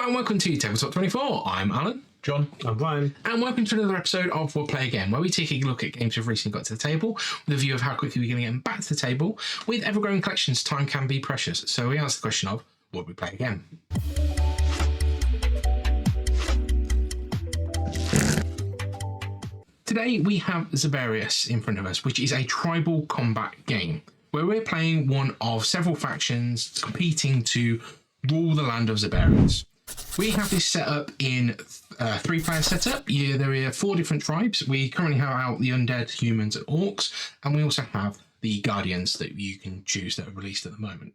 And welcome to Tabletop 24. I'm Alan. John. I'm Brian. And welcome to another episode of We'll Play Again, where we take a look at games we've recently got to the table with a view of how quickly we're going to get them back to the table. With ever-growing collections, time can be precious. So we ask the question of, would we play again? Today we have Zaberias in front of us, which is a tribal combat game, where we're playing one of several factions competing to rule the land of Zaberias. We have this set up in a three-player setup. There are 4 different tribes. We currently have out the undead, humans, and orcs, and we also have the guardians that you can choose that are released at the moment.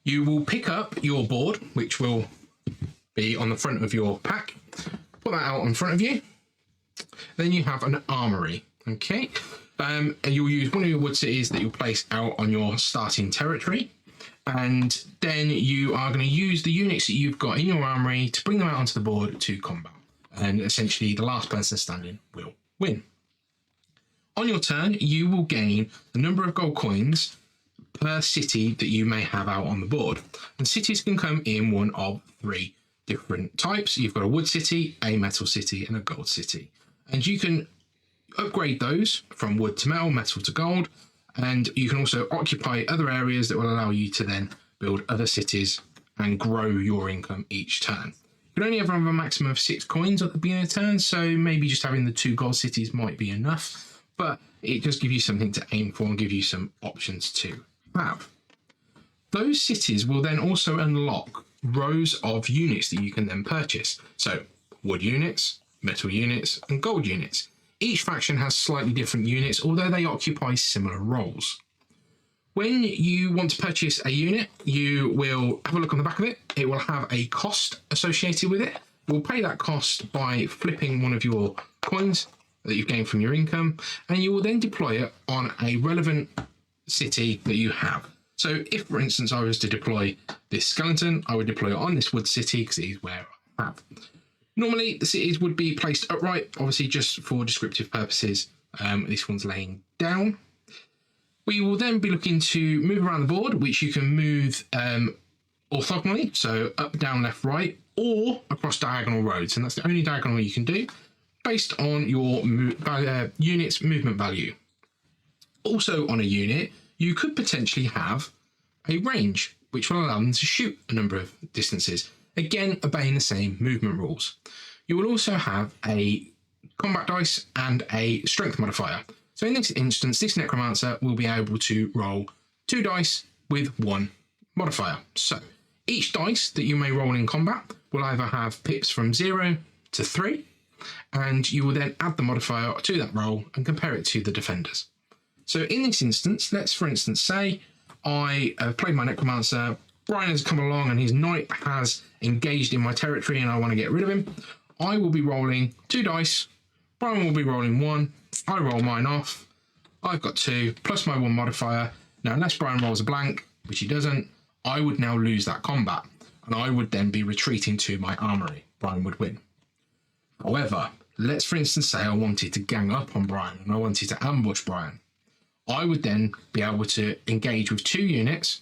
You will pick up your board, which will be on the front of your pack. Put that out in front of you. Then you have an armory. Okay, and you'll use one of your wood cities that you'll place out on your starting territory. And then you are going to use the units that you've got in your armory to bring them out onto the board to combat. And essentially the last person standing will win. On your turn, you will gain the number of gold coins per city that you may have out on the board. And cities can come in one of 3 different types. You've got a wood city, a metal city, and a gold city. And you can upgrade those from wood to metal to gold. And you can also occupy other areas that will allow you to then build other cities and grow your income each turn. You can only ever have a maximum of 6 coins at the beginning of the turn, so maybe just having the 2 gold cities might be enough, but it does give you something to aim for and give you some options to have. Those cities will then also unlock rows of units that you can then purchase. So wood units, metal units, and gold units. Each faction has slightly different units, although they occupy similar roles. When you want to purchase a unit, you will have a look on the back of it. It will have a cost associated with it. You'll pay that cost by flipping one of your coins that you've gained from your income, and you will then deploy it on a relevant city that you have. So if, for instance, I was to deploy this skeleton, I would deploy it on this wood city because it is where I have. Normally, the cities would be placed upright, obviously just for descriptive purposes. This one's laying down. We will then be looking to move around the board, which you can move orthogonally, so up, down, left, right, or across diagonal roads. And that's the only diagonal you can do based on your unit's movement value. Also on a unit, you could potentially have a range, which will allow them to shoot a number of distances. Again, obeying the same movement rules. You will also have a combat dice and a strength modifier. So in this instance, this necromancer will be able to roll 2 dice with 1 modifier. So each dice that you may roll in combat will either have pips from 0 to 3, and you will then add the modifier to that roll and compare it to the defenders. So in this instance, let's for instance say I played my necromancer. Brian has come along and his knight has engaged in my territory and I want to get rid of him. I will be rolling 2 dice. Brian will be rolling 1. I roll mine off. I've got 2 plus my 1 modifier. Now, unless Brian rolls a blank, which he doesn't, I would now lose that combat and I would then be retreating to my armory. Brian would win. However, let's for instance say I wanted to gang up on Brian and I wanted to ambush Brian. I would then be able to engage with 2 units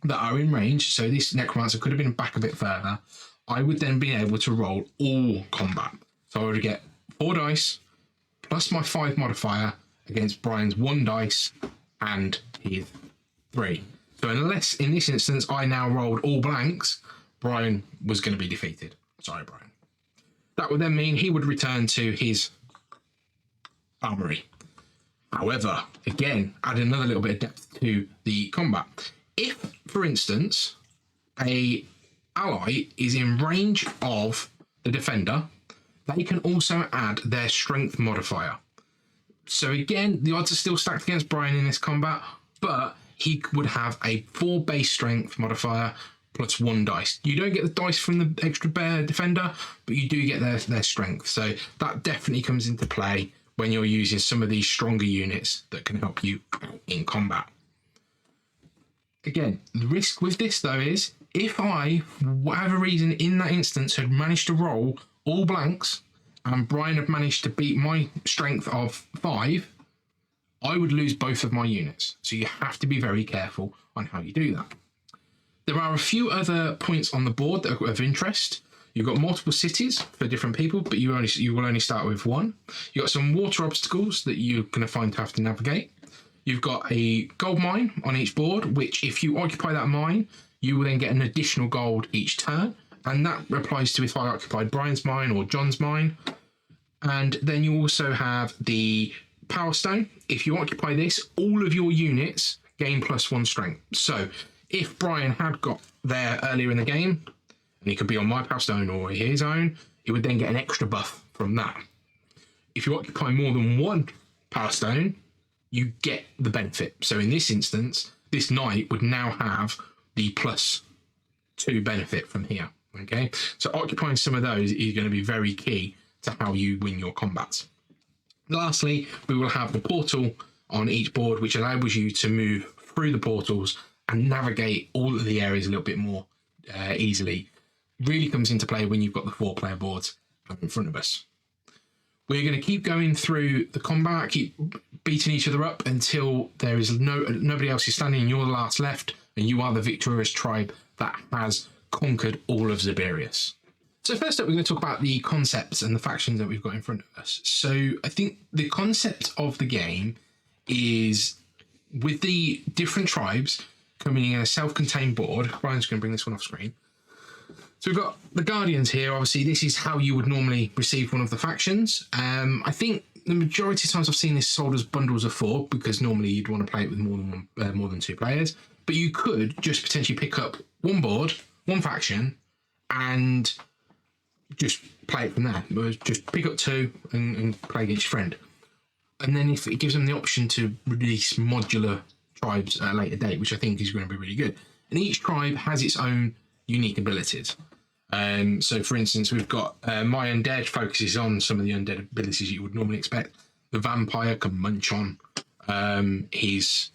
that are in range, so this necromancer could have been back a bit further. I would then be able to roll all combat. So I would get 4 dice plus my 5 modifier against Brian's 1 dice and his 3. So unless in this instance I now rolled all blanks, Brian was going to be defeated. Sorry, Brian. That would then mean he would return to his armory. However, again, add another little bit of depth to the combat. If, for instance, a ally is in range of the defender, they can also add their strength modifier. So again, the odds are still stacked against Brian in this combat, but he would have a 4 base strength modifier plus 1 dice. You don't get the dice from the extra bear defender, but you do get their strength. So that definitely comes into play when you're using some of these stronger units that can help you in combat. Again, the risk with this though is if I, for whatever reason in that instance, had managed to roll all blanks and Brian had managed to beat my strength of 5, I would lose both of my units. So you have to be very careful on how you do that. There are a few other points on the board that are of interest. You've got multiple cities for different people, but you will only start with one. You've got some water obstacles that you're going to find to have to navigate. You've got a gold mine on each board, which if you occupy that mine, you will then get an additional gold each turn. And that applies to if I occupied Brian's mine or John's mine. And then you also have the Power Stone. If you occupy this, all of your units gain +1 strength. So if Brian had got there earlier in the game, and he could be on my Power Stone or his own, he would then get an extra buff from that. If you occupy more than one Power Stone, you get the benefit. So in this instance, this knight would now have the +2 benefit from here. Okay, so occupying some of those is going to be very key to how you win your combats. Lastly, we will have the portal on each board, which allows you to move through the portals and navigate all of the areas a little bit more easily. Really comes into play when you've got the 4-player boards in front of us. We're going to keep going through the combat, keep beating each other up until there is nobody else is standing and you're the last left, and you are the victorious tribe that has conquered all of Zaberias. So first up, we're going to talk about the concepts and the factions that we've got in front of us. So I think the concept of the game is with the different tribes coming in a self-contained board. Brian's going to bring this one off screen. So we've got the Guardians here. Obviously, this is how you would normally receive one of the factions. I think the majority of times I've seen this sold as bundles of 4 because normally you'd want to play it with more than 2 players. But you could just potentially pick up one board, one faction, and just play it from there. Just pick up 2 and play against your friend. And then if it gives them the option to release modular tribes at a later date, which I think is going to be really good. And each tribe has its own unique abilities. So for instance, we've got my undead focuses on some of the undead abilities you would normally expect. The vampire can munch on his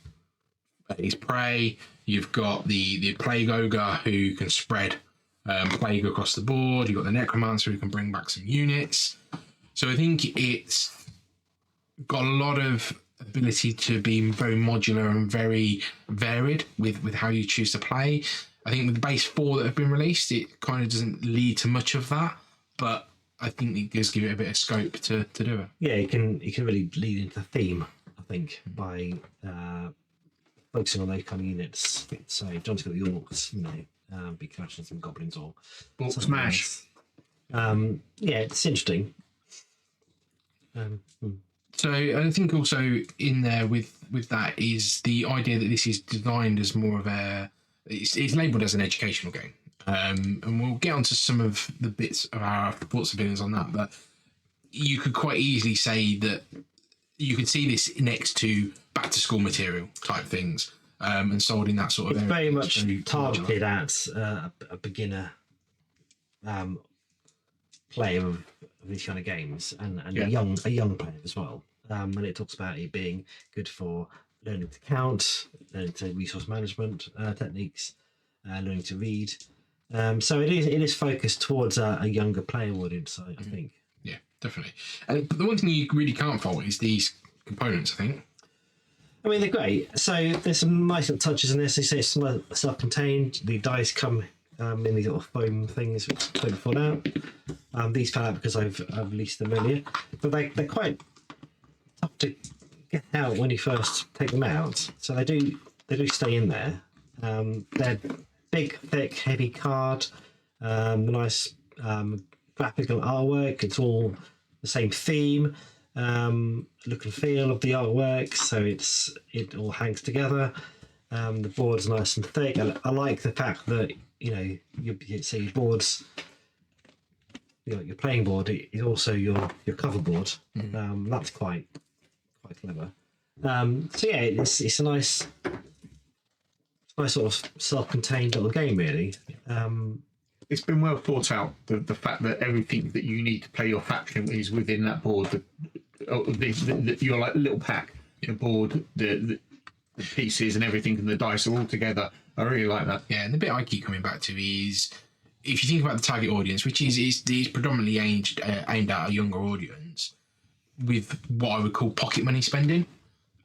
prey. You've got the plague ogre who can spread plague across the board. You've got the necromancer who can bring back some units. So I think it's got a lot of ability to be very modular and very varied with how you choose to play. I think with the base 4 that have been released, it kind of doesn't lead to much of that, but I think it does give it a bit of scope to do it. Yeah, it can really lead into theme, I think, by focusing on those kind of units. So John's got the orcs, be catching some goblins or smash. Yeah, it's interesting. So I think also in there with that is the idea that this is designed as more of it's labelled as an educational game. And we'll get onto some of the bits of our thoughts and opinions on that, but you could quite easily say that you could see this next to back to school material type things, and sold in that sort of area. Very much targeted modular. at a beginner player of these kind of games, and a young player as well. And it talks about it being good for learning to count, learning to resource management techniques, learning to read. So it is focused towards a younger player audience, I think. Yeah, definitely. And the one thing you really can't fault is these components, I think. I mean, they're great. So there's some nice little touches in this. They say it's self-contained. The dice come in these little foam things which don't fall out. These fell out because I've released them earlier, but they're quite tough to get out when you first take them out. So they do stay in there. They're big, thick, heavy card. Nice graphical artwork. It's all the same theme. Look and feel of the artwork, so it all hangs together. The board's nice and thick. I like the fact that you see your boards, your playing board is also your cover board. That's quite clever. So yeah, it's a nice sort of self-contained little game, really. It's been well thought out. The fact that everything that you need to play your faction is within that board. Your like little pack, the board, the pieces and everything, and the dice are all together. I really like that. Yeah, and the bit I keep coming back to is if you think about the target audience, which is predominantly aimed at a younger audience, with what I would call pocket money spending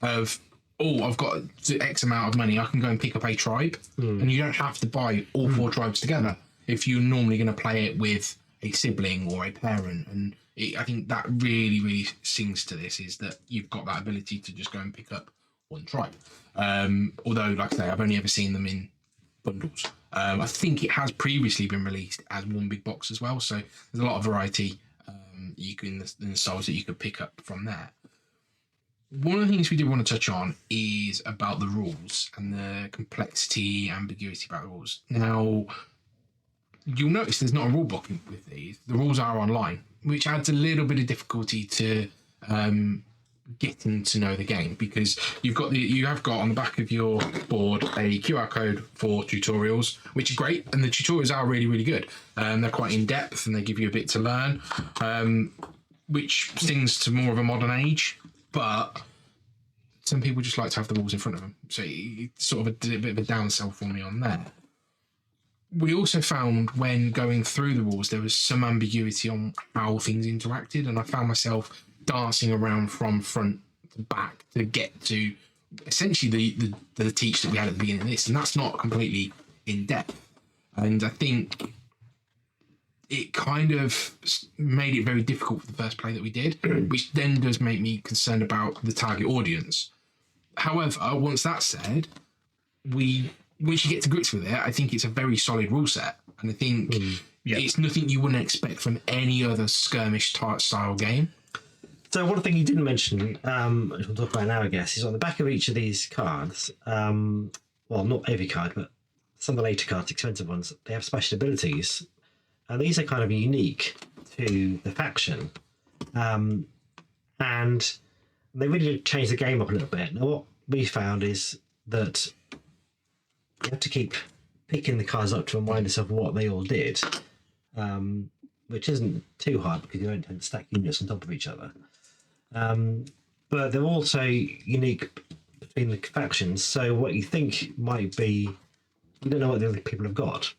of oh, I've got X amount of money, I can go and pick up a tribe, and you don't have to buy all 4 tribes together if you're normally going to play it with a sibling or a parent. And I think that really, really sings to this, is that you've got that ability to just go and pick up 1 tribe. Although, like I say, I've only ever seen them in bundles. I think it has previously been released as 1 big box as well, so there's a lot of variety you can in the styles that you could pick up from there. One of the things we did want to touch on is about the rules and the complexity, ambiguity about the rules. Now, you'll notice there's not a rule book with these. The rules are online, which adds a little bit of difficulty to getting to know the game, because you have got on the back of your board a QR code for tutorials, which is great, and the tutorials are really, really good. They're quite in depth and they give you a bit to learn, which stings to more of a modern age. But some people just like to have the rules in front of them, so it's sort of a bit of a downsell for me on there. We also found when going through the rules there was some ambiguity on how things interacted, and I found myself dancing around from front to back to get to essentially the teach that we had at the beginning of this, and that's not completely in depth. And I think it kind of made it very difficult for the first play that we did, which then does make me concerned about the target audience. However, once that's said, once you get to grips with it, I think it's a very solid rule set, and I think it's nothing you wouldn't expect from any other skirmish style game. So one thing you didn't mention, which we'll talk about now, I guess, is on the back of each of these cards. Well, not every card, but some of the later cards, expensive ones, they have special abilities, and these are kind of unique to the faction, and they really did change the game up a little bit. Now, what we found is that you have to keep picking the cards up to remind yourself what they all did, which isn't too hard because you don't tend to stack units on top of each other. But they're also unique between the factions, so what you think might be, you don't know what the other people have got.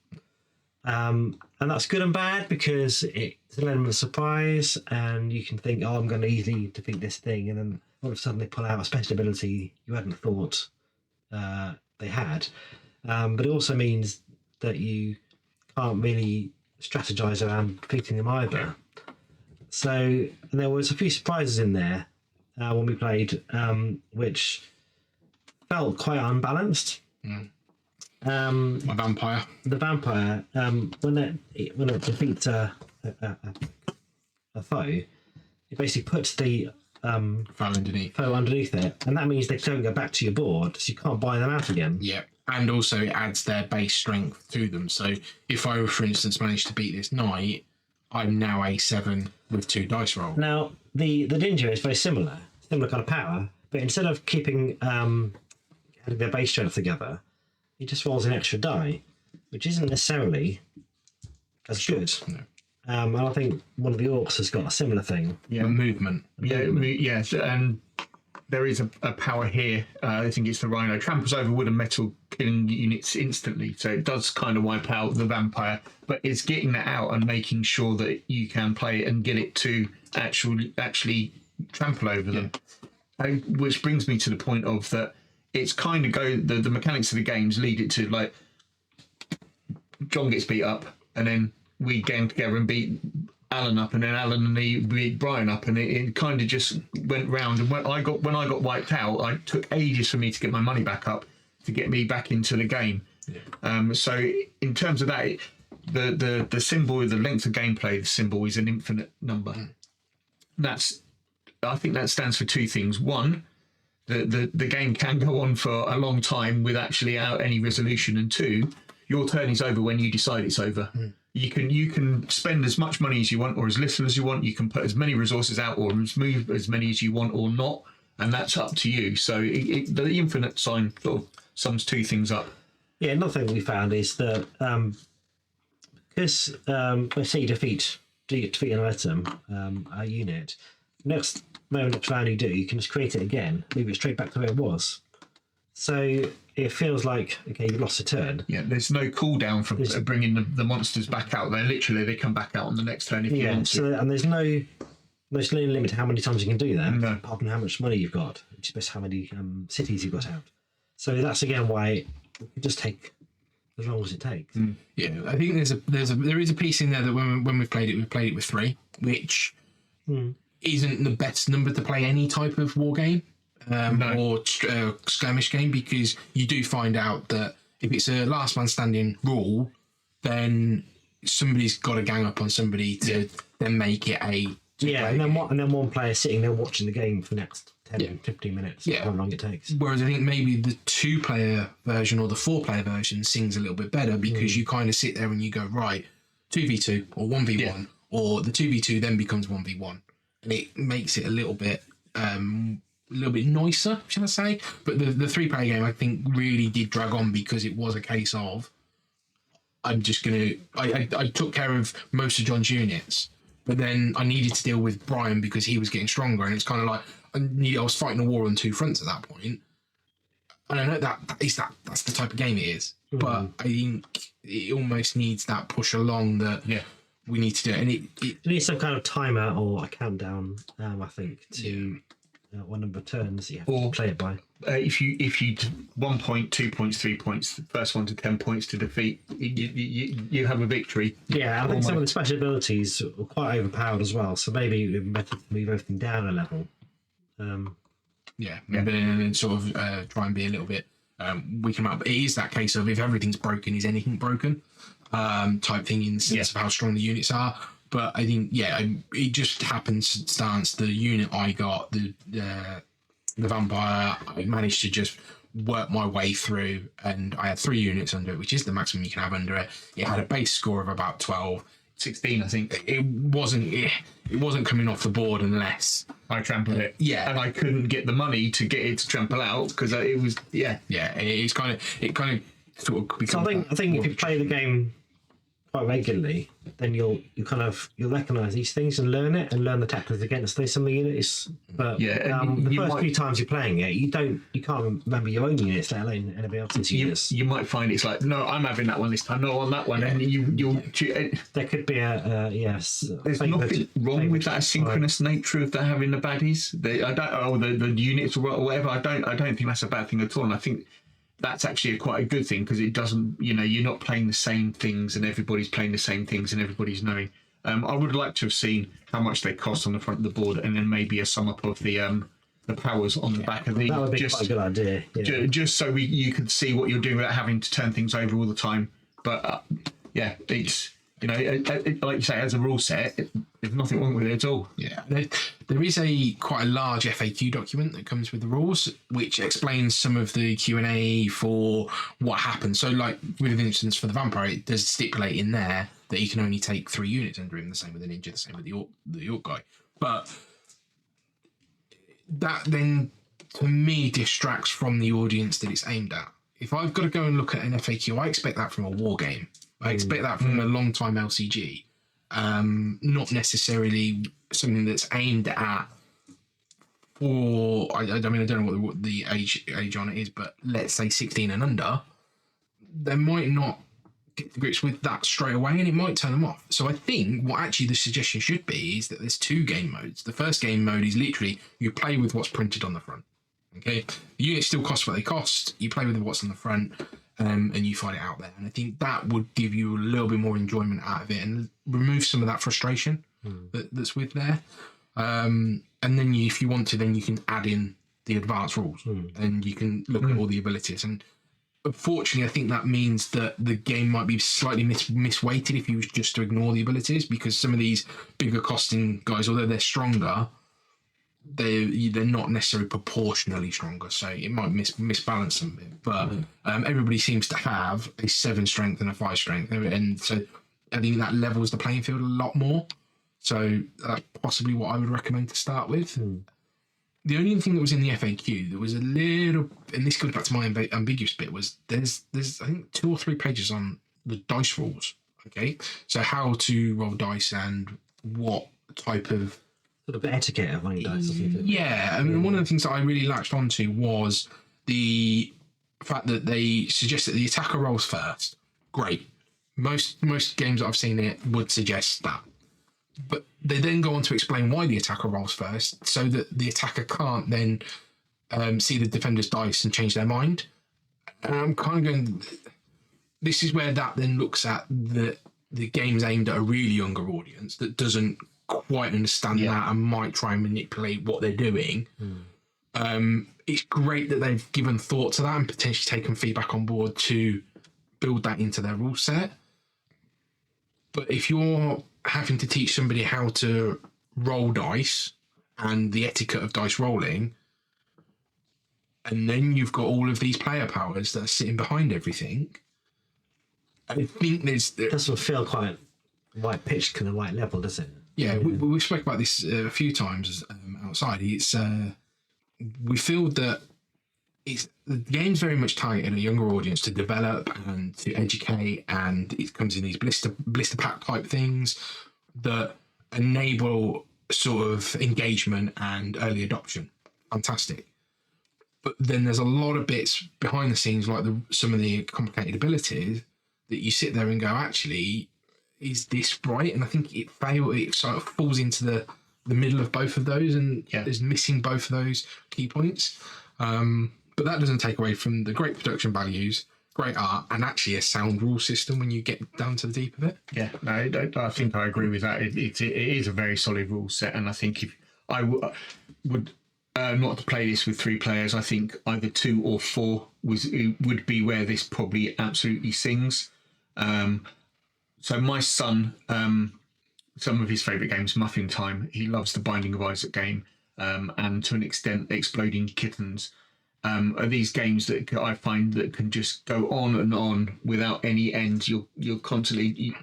And that's good and bad, because it's an element of surprise, and you can think, oh, I'm going to easily defeat this thing, and then all of a sudden they pull out a special ability you hadn't thought they had. But it also means that you can't really strategize around defeating them either. So there was a few surprises in there when we played, which felt quite unbalanced. My vampire. The vampire, when it defeats a foe, it basically puts the foe underneath it, and that means they don't go back to your board, so you can't buy them out again. Yeah, and also it adds their base strength to them. So if I, for instance, manage to beat this knight, I'm now a 7 with 2 dice roll. Now the ninja is very similar kind of power, but instead of keeping having their base strength together, he just rolls an extra die, which isn't necessarily as good. No. And I think one of the orcs has got a similar thing. Yeah, movement. Yes, and there is a power here. I think it's the rhino. Tramples over wood and metal, killing units instantly. So it does kind of wipe out the vampire, but it's getting that out and making sure that you can play it and get it to actually trample over them. Which brings me to the point of that it's kind of the mechanics of the games lead it to, like, John gets beat up, and then we game together and beat Alan up, and then Alan and me beat Brian up, and it kind of just went round. And when I got wiped out, it took ages for me to get my money back up to get me back into the game. So in terms of that, the symbol, the length of gameplay, the symbol is an infinite number. I think that stands for 2 things. One, the game can go on for a long time with actually out any resolution, and 2, your turn is over when you decide it's over. You can spend as much money as you want or as little as you want. You can put as many resources out or move as many as you want or not, and that's up to you. So the infinite sign sort of sums 2 things up. Yeah, another thing we found is that because let's say you defeat an item, a unit, next round you do, you can just create it again, move it straight back to where it was. So it feels like, okay, you've lost a turn. Yeah, there's no cooldown for bringing the monsters back out. They come back out on the next turn if you want to. And there's no There's no limit to how many times you can do that, No. apart from how much money you've got, which is based on how many cities you've got out. So that's again why it can just take as long as it takes. Yeah, I think there is a piece in there that when we played it with 3, which isn't the best number to play any type of war game or skirmish game, because you do find out that if it's a last man standing rule, then somebody's got to gang up on somebody to then make it a and then one player sitting there watching the game for the next 10, 15 minutes, how long it takes. Whereas I think maybe the 2-player version or the 4-player version sings a little bit better, because you kind of sit there and you go, right, 2v2 or 1v1, or the 2v2 then becomes 1v1, and it makes it a little bit nicer, shall I say? But the 3-player game, I think, really did drag on, because it was a case of I took care of most of John's units, but then I needed to deal with Brian because he was getting stronger, and it's kind of like I was fighting a war on 2 fronts at that point. And I know that's the type of game it is, but I think it almost needs that push along that we need to do it. And it You need some kind of timer or a countdown, I think, to what number of turns you have to play it by. If you 1 point, 2 points, 3 points, the first one to 10 points to defeat, you have a victory. Yeah, I think some of the special abilities are quite overpowered as well, so maybe it would be better to move everything down a level. and then sort of try and be a little bit weaken them out. But it is that case of, if everything's broken, is anything broken type thing, in the sense of how strong the units are. But I think, it just happenstance the unit I got, the vampire, I managed to just work my way through, and I had 3 units under it, which is the maximum you can have under it. It had a base score of about 12. 16, I think. It wasn't coming off the board unless I trampled it. Yeah. And I couldn't get the money to get it to trample out, because it was, It kind of sort of So I think if you play the game quite regularly, then you'll recognise these things and learn the tactics against some of the units. But the first few times you're playing it, you can't remember your own units, let alone anybody else's units. You might find it's like, no, I'm having that one this time, no, on that one, and there could be there's nothing wrong with that asynchronous nature of having the baddies. The units or whatever. I don't think that's a bad thing at all, and I think that's actually quite a good thing, because it doesn't, you're not playing the same things and everybody's playing the same things and everybody's knowing. I would like to have seen how much they cost on the front of the board, and then maybe a sum up of the powers on the back of the. That would be quite a good idea. Yeah. Just so you could see what you're doing without having to turn things over all the time. But it's like you say, as a rule set, there's nothing wrong with it at all. Yeah, there is quite a large FAQ document that comes with the rules, which explains some of the Q&A for what happens. So, like with an instance for the vampire, it does stipulate in there that he can only take 3 units under him. The same with the ninja, the same with the orc guy. But that then, to me, distracts from the audience that it's aimed at. If I've got to go and look at an FAQ, I expect that from a war game. I expect that from a long time LCG, not necessarily something that's aimed at. Or I don't know what the age on it is, but let's say 16 and under, they might not get to grips with that straight away, and it might turn them off. So I think what actually the suggestion should be is that there's 2 game modes. The first game mode is literally you play with what's printed on the front. Okay, the units still cost what they cost. You play with what's on the front. And you fight it out there, and I think that would give you a little bit more enjoyment out of it and remove some of that frustration that's with there. And then if you want to, then you can add in the advanced rules and you can look at all the abilities. And unfortunately, I think that means that the game might be slightly misweighted if you was just to ignore the abilities, because some of these bigger costing guys, although they're stronger, they're not necessarily proportionally stronger, so it might misbalance them a bit. But everybody seems to have a 7 strength and a 5 strength, and so I think that levels the playing field a lot more. So that's possibly what I would recommend to start with. The only thing that was in the FAQ that was a little, and this goes back to my ambiguous bit, was there's I think 2 or 3 pages on the dice rules. Okay, so how to roll dice and what type of sort of etiquette of running dice. Yeah, I mean, one of the things that I really latched onto was the fact that they suggest that the attacker rolls first. Great. Most games that I've seen it would suggest that. But they then go on to explain why the attacker rolls first, so that the attacker can't then see the defender's dice and change their mind. And I'm kind of going, this is where that then looks at the game's aimed at a really younger audience that doesn't quite understand that and might try and manipulate what they're doing. It's great that they've given thought to that and potentially taken feedback on board to build that into their rule set. But if you're having to teach somebody how to roll dice and the etiquette of dice rolling, and then you've got all of these player powers that are sitting behind everything, I think It doesn't feel quite right pitched to the right level, does it? Yeah, we spoke about this a few times outside. It's we feel that the game's very much targeted at a younger audience to develop and to educate, and it comes in these blister pack type things that enable sort of engagement and early adoption. Fantastic. But then there's a lot of bits behind the scenes, like some of the complicated abilities, that you sit there and go, actually, is this right? And I think it sort of falls into the middle of both of those, and is missing both of those key points. But that doesn't take away from the great production values, great art, and actually a sound rule system when you get down to the deep of it. Yeah, no, I think I agree with that. It is a very solid rule set, and I think if I would not to play this with 3 players, I think either 2 or 4 would be where this probably absolutely sings. So my son, some of his favourite games, Muffin Time. He loves the Binding of Isaac game, and to an extent, Exploding Kittens. Are these games that I find that can just go on and on without any end. You're constantly,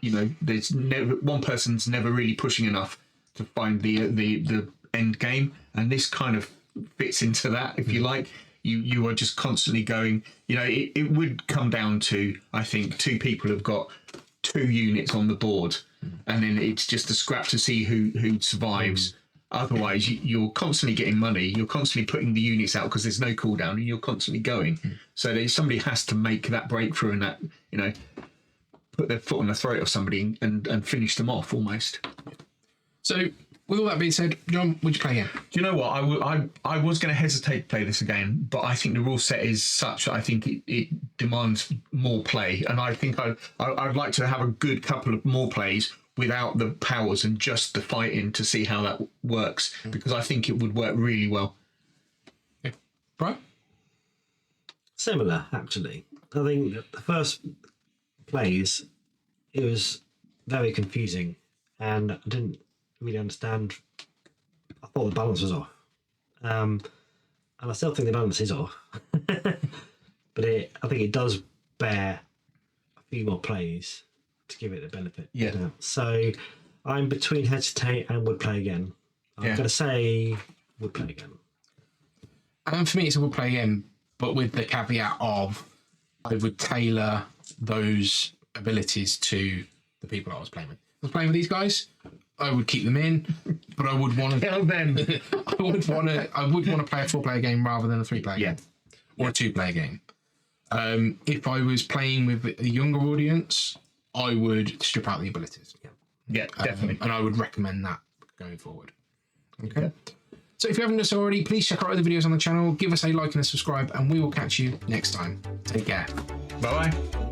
there's never one person's never really pushing enough to find the end game, and this kind of fits into that, if you like. You are just constantly going. It would come down to, I think, 2 people have got 2 units on the board, and then it's just a scrap to see who survives. Otherwise, you're constantly getting money. You're constantly putting the units out because there's no cooldown, and you're constantly going. So somebody has to make that breakthrough and that, put their foot on the throat of somebody and finish them off almost. So, with all that being said, John, would you play again? Do you know what? I was going to hesitate to play this again, but I think the rule set is such that I think it demands more play, and I think I'd like to have a good couple of more plays without the powers and just the fighting to see how that works, because I think it would work really well. Yeah. Right? Similar, actually. I think that the first plays, it was very confusing, and I didn't really understand. I thought the balance was off, and I still think the balance is off. But I think it does bear a few more plays to give it the benefit. Yeah. So I'm between hesitate and would play again. I'm going to say would play again. And for me, it's a would play again, but with the caveat of I would tailor those abilities to the people I was playing with. If I was playing with these guys, I would keep them in, but I would want to. Tell them. I would want to play a 4-player game rather than a 3-player game, or a 2-player game. If I was playing with a younger audience, I would strip out the abilities. Yeah, definitely. And I would recommend that going forward. Okay. Yeah. So if you haven't done so already, please check out other videos on the channel, give us a like and a subscribe, and we will catch you next time. Take care. Bye-bye.